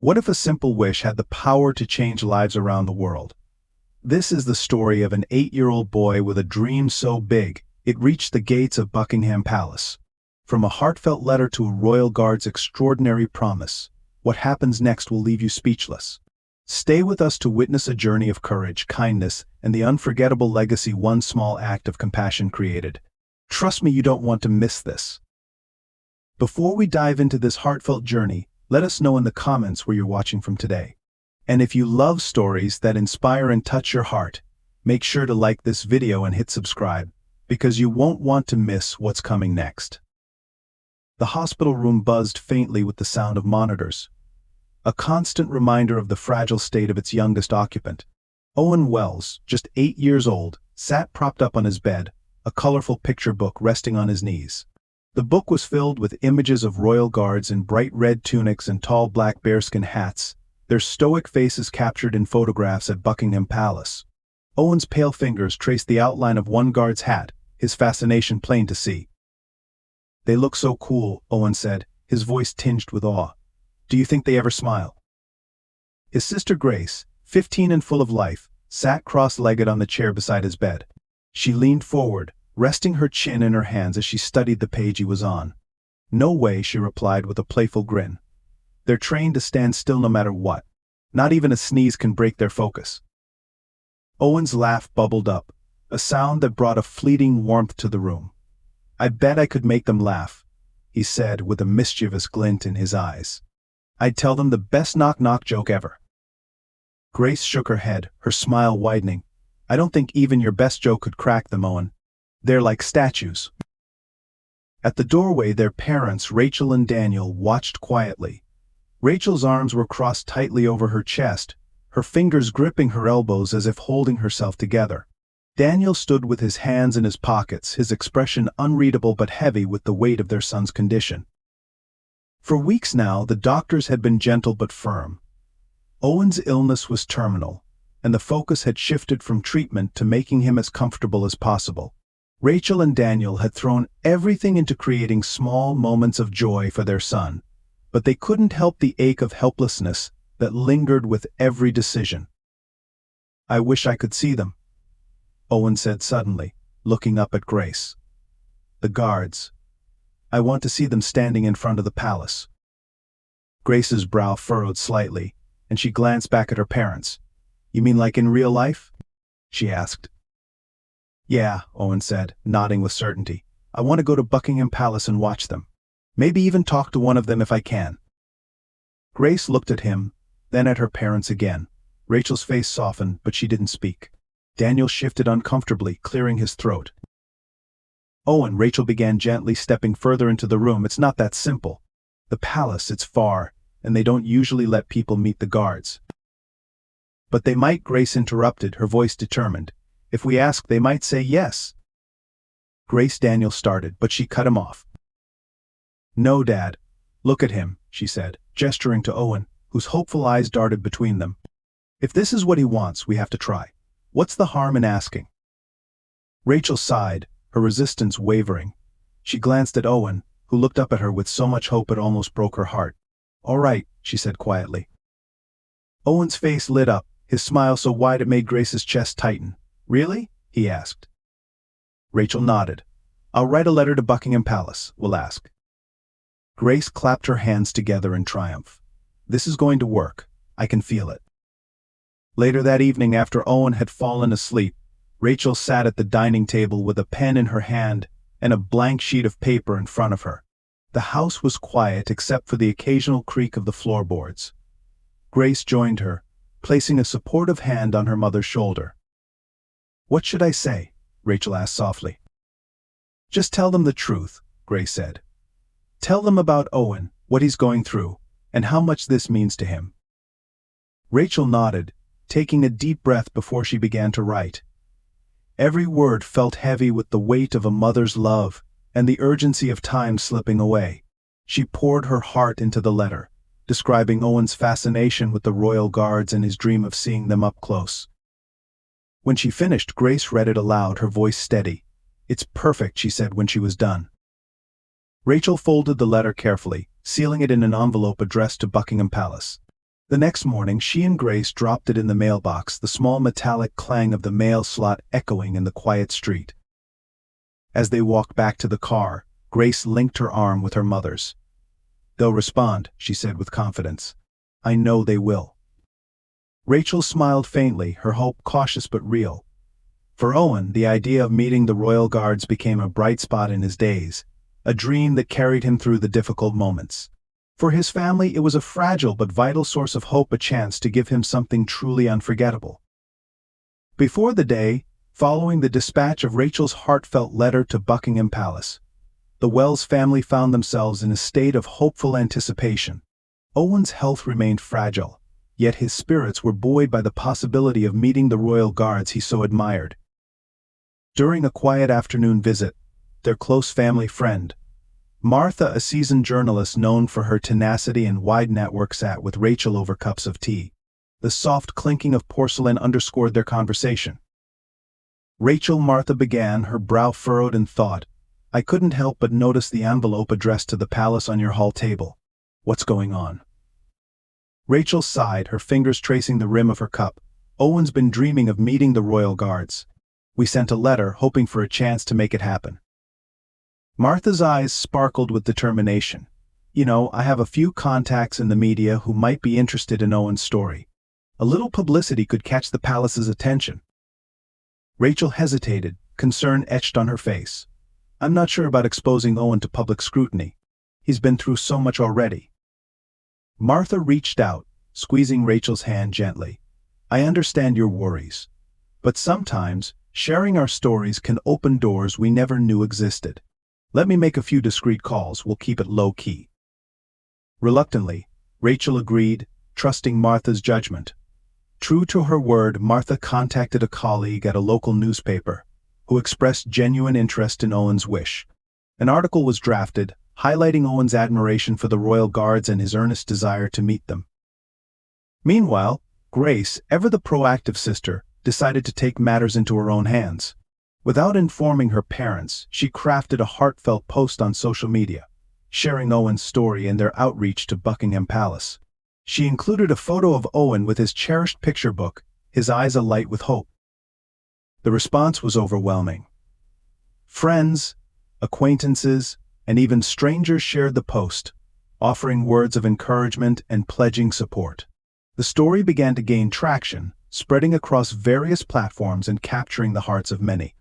What if a simple wish had the power to change lives around the world? This is the story of an 8-year-old boy with a dream so big, it reached the gates of Buckingham Palace. From a heartfelt letter to a royal guard's extraordinary promise, what happens next will leave you speechless. Stay with us to witness a journey of courage, kindness, and the unforgettable legacy one small act of compassion created. Trust me, you don't want to miss this. Before we dive into this heartfelt journey, let us know in the comments where you're watching from today. And if you love stories that inspire and touch your heart, make sure to like this video and hit subscribe, because you won't want to miss what's coming next. The hospital room buzzed faintly with the sound of monitors, a constant reminder of the fragile state of its youngest occupant. Owen Wells, just 8 years old, sat propped up on his bed, a colorful picture book resting on his knees. The book was filled with images of royal guards in bright red tunics and tall black bearskin hats, their stoic faces captured in photographs at Buckingham Palace. Owen's pale fingers traced the outline of one guard's hat, his fascination plain to see. "They look so cool," Owen said, his voice tinged with awe. "Do you think they ever smile?" His sister Grace, 15 and full of life, sat cross-legged on the chair beside his bed. She leaned forward, resting her chin in her hands as she studied the page he was on. "No way," she replied with a playful grin. "They're trained to stand still no matter what. Not even a sneeze can break their focus." Owen's laugh bubbled up, a sound that brought a fleeting warmth to the room. "I bet I could make them laugh," he said with a mischievous glint in his eyes. "I'd tell them the best knock-knock joke ever." Grace shook her head, her smile widening. "I don't think even your best joke could crack them, Owen. They're like statues." At the doorway, their parents, Rachel and Daniel, watched quietly. Rachel's arms were crossed tightly over her chest, her fingers gripping her elbows as if holding herself together. Daniel stood with his hands in his pockets, his expression unreadable but heavy with the weight of their son's condition. For weeks now, the doctors had been gentle but firm. Owen's illness was terminal, and the focus had shifted from treatment to making him as comfortable as possible. Rachel and Daniel had thrown everything into creating small moments of joy for their son, but they couldn't help the ache of helplessness that lingered with every decision. "I wish I could see them," Owen said suddenly, looking up at Grace. "The guards. I want to see them standing in front of the palace." Grace's brow furrowed slightly, and she glanced back at her parents. "You mean like in real life?" she asked. "Yeah," Owen said, nodding with certainty. "I want to go to Buckingham Palace and watch them. Maybe even talk to one of them if I can." Grace looked at him, then at her parents again. Rachel's face softened, but she didn't speak. Daniel shifted uncomfortably, clearing his throat. "Owen," Rachel began gently, stepping further into the room, "it's not that simple. The palace, it's far, and they don't usually let people meet the guards." "But they might," Grace interrupted, her voice determined. "If we ask, they might say yes." Daniel started, but she cut him off. "No, Dad. Look at him," she said, gesturing to Owen, whose hopeful eyes darted between them. "If this is what he wants, we have to try. What's the harm in asking?" Rachel sighed, her resistance wavering. She glanced at Owen, who looked up at her with so much hope it almost broke her heart. "All right," she said quietly. Owen's face lit up, his smile so wide it made Grace's chest tighten. "Really?" he asked. Rachel nodded. "I'll write a letter to Buckingham Palace. We'll ask." Grace clapped her hands together in triumph. "This is going to work. I can feel it." Later that evening, after Owen had fallen asleep, Rachel sat at the dining table with a pen in her hand and a blank sheet of paper in front of her. The house was quiet except for the occasional creak of the floorboards. Grace joined her, placing a supportive hand on her mother's shoulder. "What should I say?" Rachel asked softly. "Just tell them the truth," Grace said. "Tell them about Owen, what he's going through, and how much this means to him." Rachel nodded, taking a deep breath before she began to write. Every word felt heavy with the weight of a mother's love and the urgency of time slipping away. She poured her heart into the letter, describing Owen's fascination with the royal guards and his dream of seeing them up close. When she finished, Grace read it aloud, her voice steady. "It's perfect," she said when she was done. Rachel folded the letter carefully, sealing it in an envelope addressed to Buckingham Palace. The next morning, she and Grace dropped it in the mailbox, the small metallic clang of the mail slot echoing in the quiet street. As they walked back to the car, Grace linked her arm with her mother's. "They'll respond," she said with confidence. "I know they will." Rachel smiled faintly, her hope cautious but real. For Owen, the idea of meeting the Royal Guards became a bright spot in his days, a dream that carried him through the difficult moments. For his family, it was a fragile but vital source of hope, a chance to give him something truly unforgettable. Before the day, following the dispatch of Rachel's heartfelt letter to Buckingham Palace, the Wells family found themselves in a state of hopeful anticipation. Owen's health remained fragile, yet his spirits were buoyed by the possibility of meeting the Royal Guards he so admired. During a quiet afternoon visit, their close family friend, Martha, a seasoned journalist known for her tenacity and wide network, sat with Rachel over cups of tea. The soft clinking of porcelain underscored their conversation. "Rachel," Martha began, her brow furrowed in thought, "I couldn't help but notice the envelope addressed to the palace on your hall table. What's going on?" Rachel sighed, her fingers tracing the rim of her cup. "Owen's been dreaming of meeting the Royal Guards. We sent a letter, hoping for a chance to make it happen." Martha's eyes sparkled with determination. "You know, I have a few contacts in the media who might be interested in Owen's story. A little publicity could catch the palace's attention." Rachel hesitated, concern etched on her face. "I'm not sure about exposing Owen to public scrutiny. He's been through so much already." Martha reached out, squeezing Rachel's hand gently. "I understand your worries. But sometimes, sharing our stories can open doors we never knew existed. Let me make a few discreet calls, we'll keep it low-key." Reluctantly, Rachel agreed, trusting Martha's judgment. True to her word, Martha contacted a colleague at a local newspaper, who expressed genuine interest in Owen's wish. An article was drafted, highlighting Owen's admiration for the Royal Guards and his earnest desire to meet them. Meanwhile, Grace, ever the proactive sister, decided to take matters into her own hands. Without informing her parents, she crafted a heartfelt post on social media, sharing Owen's story and their outreach to Buckingham Palace. She included a photo of Owen with his cherished picture book, his eyes alight with hope. The response was overwhelming. Friends, acquaintances, and even strangers shared the post, offering words of encouragement and pledging support. The story began to gain traction, spreading across various platforms and capturing the hearts of many.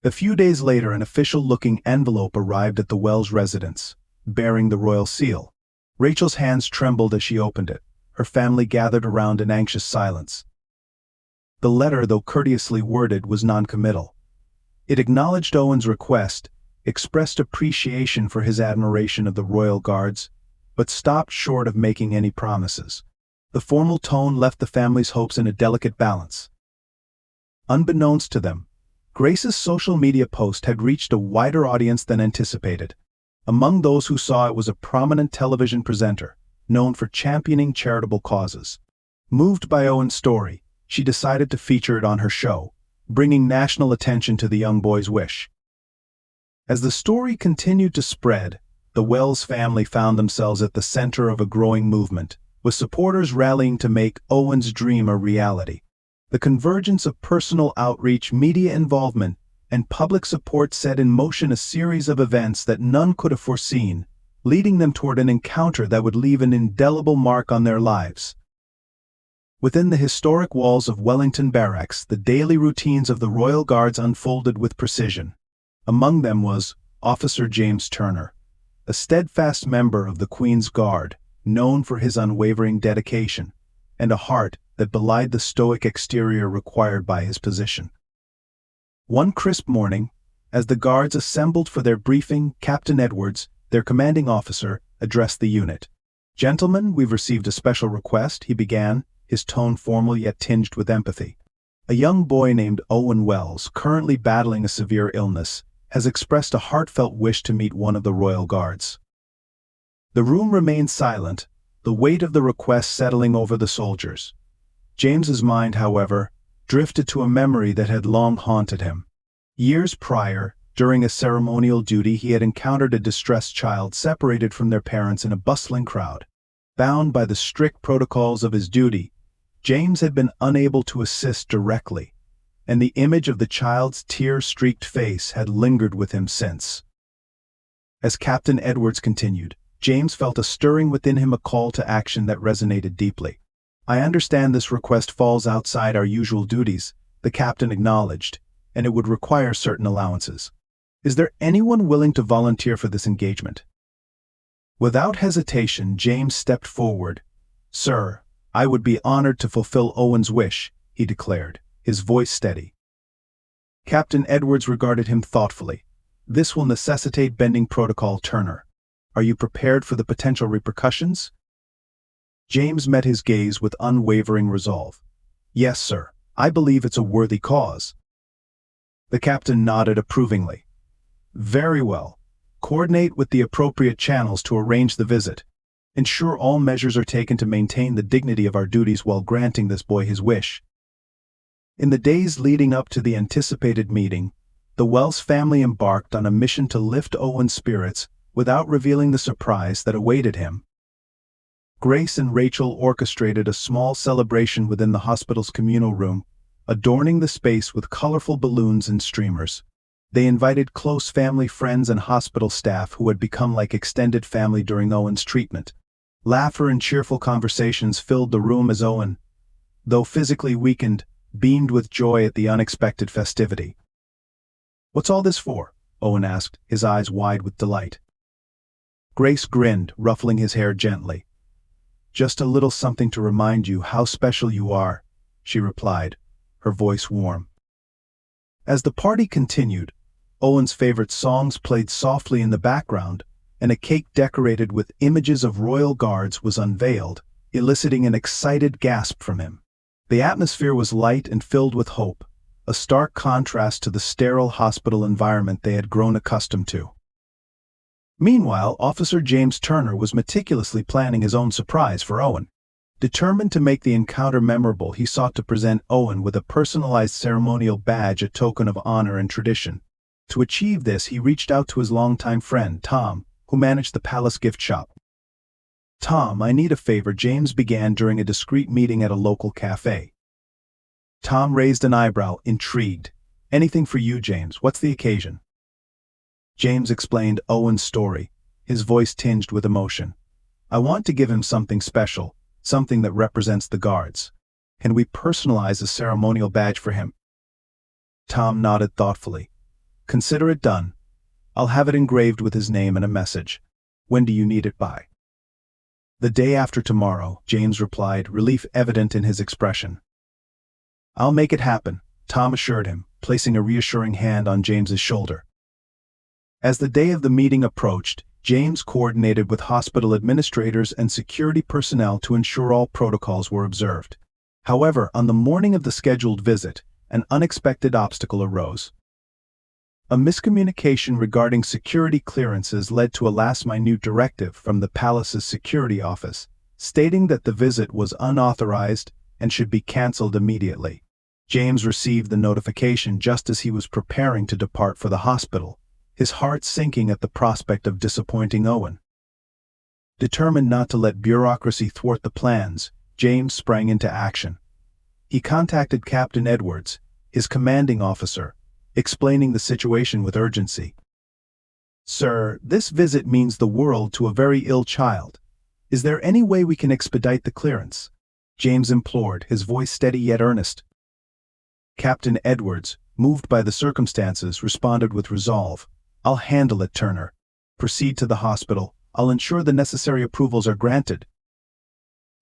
A few days later, an official-looking envelope arrived at the Wells residence, bearing the royal seal. Rachel's hands trembled as she opened it, her family gathered around in anxious silence. The letter, though courteously worded, was non-committal. It acknowledged Owen's request, expressed appreciation for his admiration of the Royal Guards, but stopped short of making any promises. The formal tone left the family's hopes in a delicate balance. Unbeknownst to them, Grace's social media post had reached a wider audience than anticipated. Among those who saw it was a prominent television presenter, known for championing charitable causes. Moved by Owen's story, she decided to feature it on her show, bringing national attention to the young boy's wish. As the story continued to spread, the Wells family found themselves at the center of a growing movement, with supporters rallying to make Owen's dream a reality. The convergence of personal outreach, media involvement, and public support set in motion a series of events that none could have foreseen, leading them toward an encounter that would leave an indelible mark on their lives. Within the historic walls of Wellington Barracks, the daily routines of the Royal Guards unfolded with precision. Among them was Officer James Turner, a steadfast member of the Queen's Guard, known for his unwavering dedication, and a heart that belied the stoic exterior required by his position. One crisp morning, as the guards assembled for their briefing, Captain Edwards, their commanding officer, addressed the unit. "Gentlemen, we've received a special request," he began, his tone formal yet tinged with empathy. "A young boy named Owen Wells, currently battling a severe illness, has expressed a heartfelt wish to meet one of the Royal Guards." The room remained silent, the weight of the request settling over the soldiers. James's mind, however, drifted to a memory that had long haunted him. Years prior, during a ceremonial duty, he had encountered a distressed child separated from their parents in a bustling crowd. Bound by the strict protocols of his duty, James had been unable to assist directly, and the image of the child's tear-streaked face had lingered with him since. As Captain Edwards continued, James felt a stirring within him, a call to action that resonated deeply. "I understand this request falls outside our usual duties," the captain acknowledged, "and it would require certain allowances. Is there anyone willing to volunteer for this engagement?" Without hesitation, James stepped forward. "Sir, I would be honored to fulfill Owen's wish," he declared, his voice steady. Captain Edwards regarded him thoughtfully. "This will necessitate bending protocol, Turner. Are you prepared for the potential repercussions?" James met his gaze with unwavering resolve. "Yes, sir. I believe it's a worthy cause." The captain nodded approvingly. "Very well. Coordinate with the appropriate channels to arrange the visit. Ensure all measures are taken to maintain the dignity of our duties while granting this boy his wish." In the days leading up to the anticipated meeting, the Wells family embarked on a mission to lift Owen's spirits without revealing the surprise that awaited him. Grace and Rachel orchestrated a small celebration within the hospital's communal room, adorning the space with colorful balloons and streamers. They invited close family friends and hospital staff who had become like extended family during Owen's treatment. Laughter and cheerful conversations filled the room as Owen, though physically weakened, beamed with joy at the unexpected festivity. "What's all this for?" Owen asked, his eyes wide with delight. Grace grinned, ruffling his hair gently. "Just a little something to remind you how special you are," she replied, her voice warm. As the party continued, Owen's favorite songs played softly in the background, and a cake decorated with images of royal guards was unveiled, eliciting an excited gasp from him. The atmosphere was light and filled with hope, a stark contrast to the sterile hospital environment they had grown accustomed to. Meanwhile, Officer James Turner was meticulously planning his own surprise for Owen. Determined to make the encounter memorable, he sought to present Owen with a personalized ceremonial badge, a token of honor and tradition. To achieve this, he reached out to his longtime friend, Tom, who managed the Palace gift shop. "Tom, I need a favor," James began during a discreet meeting at a local cafe. Tom raised an eyebrow, intrigued. "Anything for you, James. What's the occasion?" James explained Owen's story, his voice tinged with emotion. "I want to give him something special, something that represents the guards. Can we personalize a ceremonial badge for him?" Tom nodded thoughtfully. "Consider it done. I'll have it engraved with his name and a message. When do you need it by?" "The day after tomorrow," James replied, relief evident in his expression. "I'll make it happen," Tom assured him, placing a reassuring hand on James's shoulder. As the day of the meeting approached, James coordinated with hospital administrators and security personnel to ensure all protocols were observed. However, on the morning of the scheduled visit, an unexpected obstacle arose. A miscommunication regarding security clearances led to a last-minute directive from the palace's security office, stating that the visit was unauthorized and should be cancelled immediately. James received the notification just as he was preparing to depart for the hospital, his heart sinking at the prospect of disappointing Owen. Determined not to let bureaucracy thwart the plans, James sprang into action. He contacted Captain Edwards, his commanding officer, explaining the situation with urgency. "Sir, this visit means the world to a very ill child. Is there any way we can expedite the clearance?" James implored, his voice steady yet earnest. Captain Edwards, moved by the circumstances, responded with resolve. "I'll handle it, Turner. Proceed to the hospital. I'll ensure the necessary approvals are granted."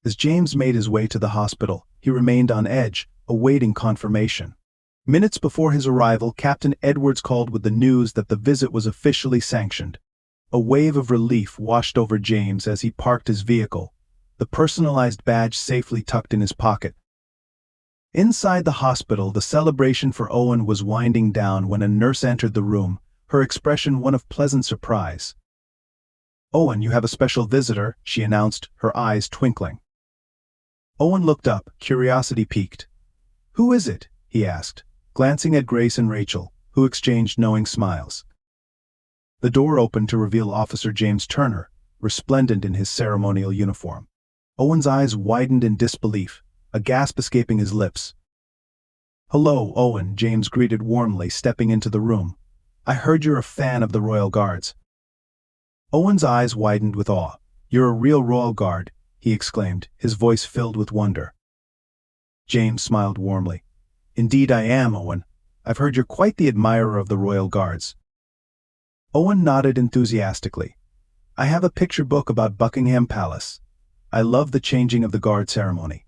As James made his way to the hospital, he remained on edge, awaiting confirmation. Minutes before his arrival, Captain Edwards called with the news that the visit was officially sanctioned. A wave of relief washed over James as he parked his vehicle, the personalized badge safely tucked in his pocket. Inside the hospital, the celebration for Owen was winding down when a nurse entered the room, her expression one of pleasant surprise. "Owen, you have a special visitor," she announced, her eyes twinkling. Owen looked up, curiosity piqued. "Who is it?" he asked, glancing at Grace and Rachel, who exchanged knowing smiles. The door opened to reveal Officer James Turner, resplendent in his ceremonial uniform. Owen's eyes widened in disbelief, a gasp escaping his lips. "Hello, Owen," James greeted warmly, stepping into the room. "I heard you're a fan of the Royal Guards." Owen's eyes widened with awe. "You're a real Royal Guard," he exclaimed, his voice filled with wonder. James smiled warmly. "Indeed I am, Owen. I've heard you're quite the admirer of the Royal Guards." Owen nodded enthusiastically. "I have a picture book about Buckingham Palace. I love the changing of the guard ceremony."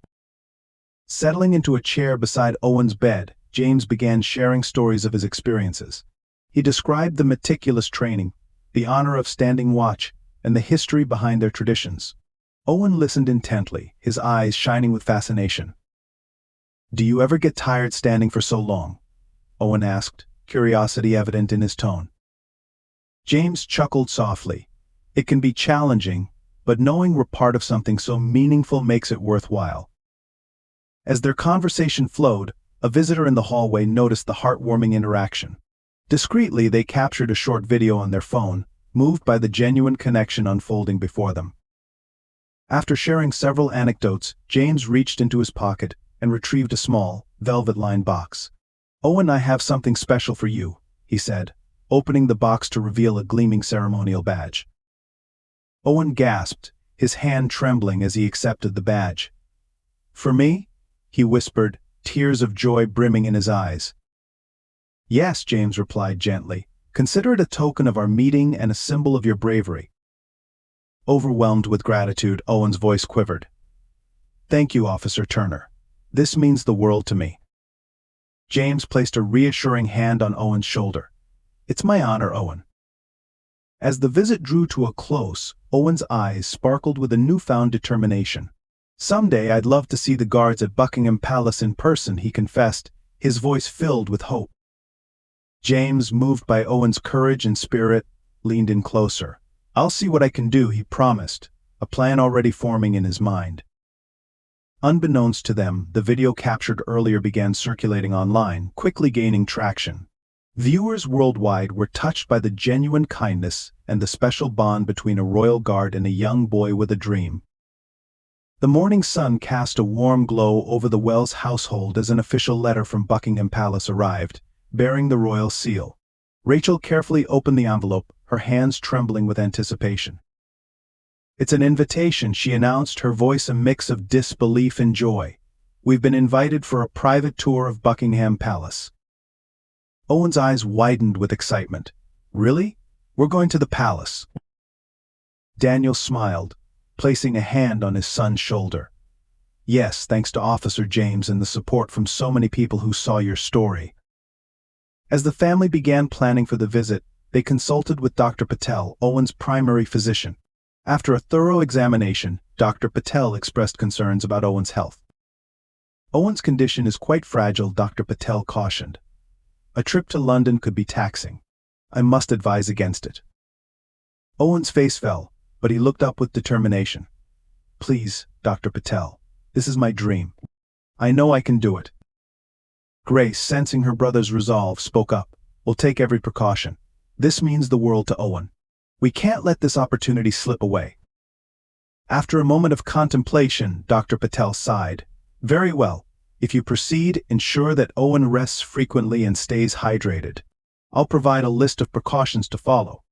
Settling into a chair beside Owen's bed, James began sharing stories of his experiences. He described the meticulous training, the honor of standing watch, and the history behind their traditions. Owen listened intently, his eyes shining with fascination. "Do you ever get tired standing for so long?" Owen asked, curiosity evident in his tone. James chuckled softly. "It can be challenging, but knowing we're part of something so meaningful makes it worthwhile." As their conversation flowed, a visitor in the hallway noticed the heartwarming interaction. Discreetly, they captured a short video on their phone, moved by the genuine connection unfolding before them. After sharing several anecdotes, James reached into his pocket and retrieved a small, velvet-lined box. "Owen, I have something special for you," he said, opening the box to reveal a gleaming ceremonial badge. Owen gasped, his hand trembling as he accepted the badge. "For me?" he whispered, tears of joy brimming in his eyes. "Yes," James replied gently. "Consider it a token of our meeting and a symbol of your bravery." Overwhelmed with gratitude, Owen's voice quivered. "Thank you, Officer Turner. This means the world to me." James placed a reassuring hand on Owen's shoulder. "It's my honor, Owen." As the visit drew to a close, Owen's eyes sparkled with a newfound determination. "Someday I'd love to see the guards at Buckingham Palace in person," he confessed, his voice filled with hope. James, moved by Owen's courage and spirit, leaned in closer. "I'll see what I can do," he promised, a plan already forming in his mind. Unbeknownst to them, the video captured earlier began circulating online, quickly gaining traction. Viewers worldwide were touched by the genuine kindness and the special bond between a royal guard and a young boy with a dream. The morning sun cast a warm glow over the Wells household as an official letter from Buckingham Palace arrived, bearing the royal seal. Rachel carefully opened the envelope, her hands trembling with anticipation. "It's an invitation," she announced, her voice a mix of disbelief and joy. "We've been invited for a private tour of Buckingham Palace." Owen's eyes widened with excitement. "Really? We're going to the palace?" Daniel smiled, placing a hand on his son's shoulder. "Yes, thanks to Officer James and the support from so many people who saw your story." As the family began planning for the visit, they consulted with Dr. Patel, Owen's primary physician. After a thorough examination, Dr. Patel expressed concerns about Owen's health. "Owen's condition is quite fragile," Dr. Patel cautioned. "A trip to London could be taxing. I must advise against it." Owen's face fell, but he looked up with determination. "Please, Dr. Patel, this is my dream. I know I can do it." Grace, sensing her brother's resolve, spoke up. "We'll take every precaution. This means the world to Owen. We can't let this opportunity slip away." After a moment of contemplation, Dr. Patel sighed. "Very well. If you proceed, ensure that Owen rests frequently and stays hydrated. I'll provide a list of precautions to follow."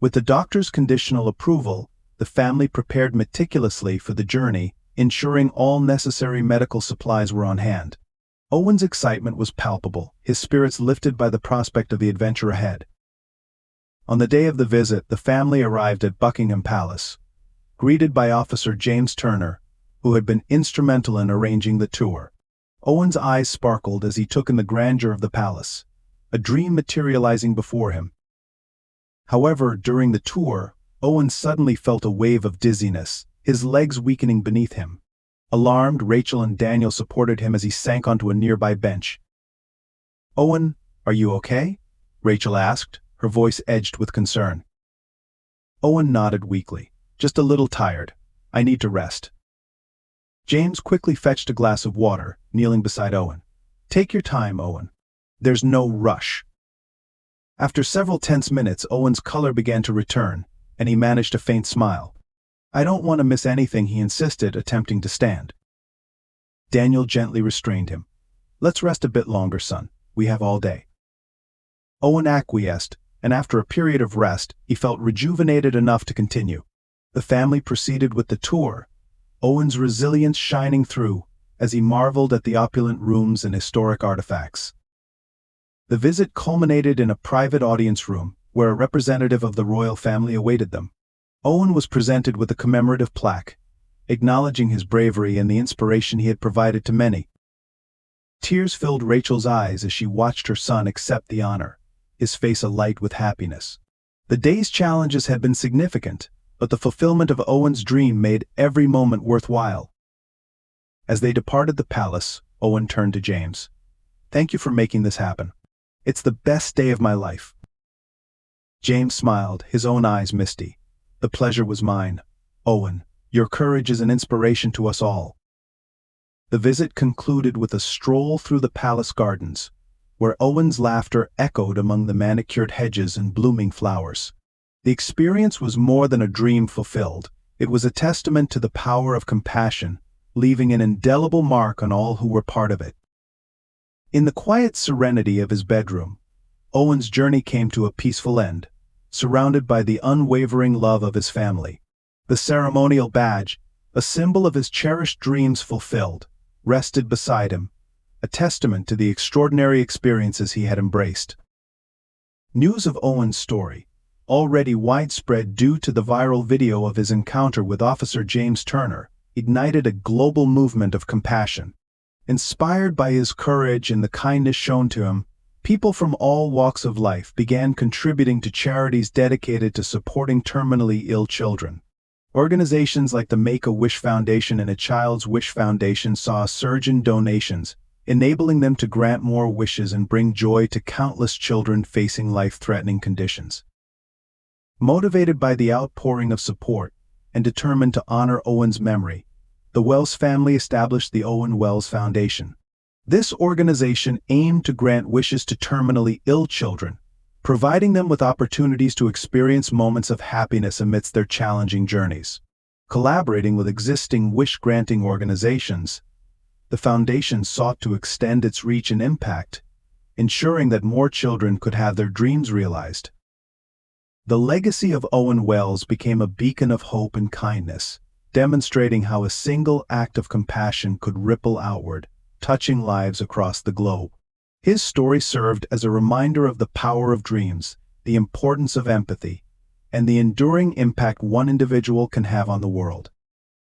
With the doctor's conditional approval, the family prepared meticulously for the journey, ensuring all necessary medical supplies were on hand. Owen's excitement was palpable, his spirits lifted by the prospect of the adventure ahead. On the day of the visit, the family arrived at Buckingham Palace, greeted by Officer James Turner, who had been instrumental in arranging the tour. Owen's eyes sparkled as he took in the grandeur of the palace, a dream materializing before him. However, during the tour, Owen suddenly felt a wave of dizziness, his legs weakening beneath him. Alarmed, Rachel and Daniel supported him as he sank onto a nearby bench. "Owen, are you okay?" Rachel asked, her voice edged with concern. Owen nodded weakly. "Just a little tired. I need to rest." James quickly fetched a glass of water, kneeling beside Owen. "Take your time, Owen. There's no rush." After several tense minutes, Owen's color began to return, and he managed a faint smile. I don't want to miss anything, he insisted, attempting to stand. Daniel gently restrained him. Let's rest a bit longer, son. We have all day. Owen acquiesced, and after a period of rest, he felt rejuvenated enough to continue. The family proceeded with the tour, Owen's resilience shining through as he marveled at the opulent rooms and historic artifacts. The visit culminated in a private audience room, where a representative of the royal family awaited them. Owen was presented with a commemorative plaque, acknowledging his bravery and the inspiration he had provided to many. Tears filled Rachel's eyes as she watched her son accept the honor, his face alight with happiness. The day's challenges had been significant, but the fulfillment of Owen's dream made every moment worthwhile. As they departed the palace, Owen turned to James. Thank you for making this happen. It's the best day of my life. James smiled, his own eyes misty. The pleasure was mine. Owen, your courage is an inspiration to us all. The visit concluded with a stroll through the palace gardens, where Owen's laughter echoed among the manicured hedges and blooming flowers. The experience was more than a dream fulfilled. It was a testament to the power of compassion, leaving an indelible mark on all who were part of it. In the quiet serenity of his bedroom, Owen's journey came to a peaceful end, surrounded by the unwavering love of his family. The ceremonial badge, a symbol of his cherished dreams fulfilled, rested beside him, a testament to the extraordinary experiences he had embraced. News of Owen's story, already widespread due to the viral video of his encounter with Officer James Turner, ignited a global movement of compassion. Inspired by his courage and the kindness shown to him, people from all walks of life began contributing to charities dedicated to supporting terminally ill children. Organizations like the Make-A-Wish Foundation and a Child's Wish Foundation saw a surge in donations, enabling them to grant more wishes and bring joy to countless children facing life-threatening conditions. Motivated by the outpouring of support and determined to honor Owen's memory, the Wells family established the Owen Wells Foundation. This organization aimed to grant wishes to terminally ill children, providing them with opportunities to experience moments of happiness amidst their challenging journeys. Collaborating with existing wish-granting organizations, the foundation sought to extend its reach and impact, ensuring that more children could have their dreams realized. The legacy of Owen Wells became a beacon of hope and kindness, demonstrating how a single act of compassion could ripple outward, touching lives across the globe. His story served as a reminder of the power of dreams, the importance of empathy, and the enduring impact one individual can have on the world.